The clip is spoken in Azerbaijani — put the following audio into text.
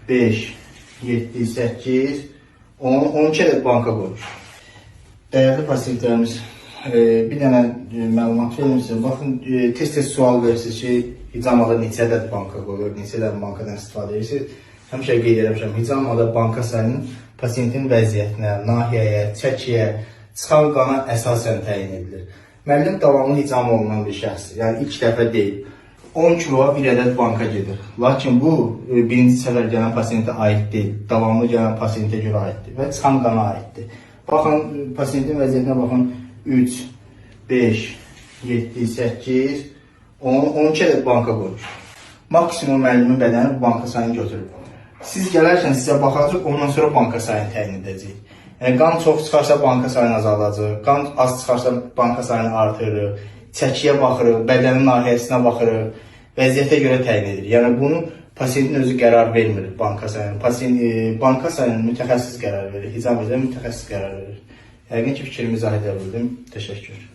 5, 7, 8, 10, 12 ədəd banka qoymuş. Dəyərli pasientlərimiz, bir dənə məlumat verim sizə. Baxın, tez-tez sual verirsiniz ki, hicamada neçə ədəd banka qoyulur, neçə ədəd bankadan istifadə edirsiniz. Həmişə qeyd eləmişəm, hicamada banka sayının pasientin vəziyyətinə, nahiyəyə, çəkiyə, çıxan qana əsasən təyin edilir. Müəllim davamlı hicam olunan bir şəxsdir, yəni ilk dəfə deyil. 10 kiloya bir ədəd banka gedir. Lakin bu, birinci səfər gələn pasiyentə aid deyil, davamlı gələn pasiyentə görə aiddir və çıxan qana aiddir. Baxın, pasiyentin vəziyyətinə baxın, 3, 5, 7, 8, 10, 12 ədəd banka qoymuş. Maksimum müəllimin bədəni bu banka sayını götürür. Siz gələrkən sizə baxacaq, ondan sonra banka sayını təyin edəcək. Yəni, qan çox çıxarsa banka sayını azaldacaq, qan az çıxarsa banka sayını artırır, çəkiyə baxırıq, bədənin nahiyəsinə baxırıq, vəziyyətə görə təyin edirik. Yəni, bunu pasiyentin özü qərar vermir banka sayını. Banka sayını mütəxəssis qərar verir, hicam edən mütəxəssis qərar verir. Yəqin ki, fikrimi izah edə bildim. Təşəkkür.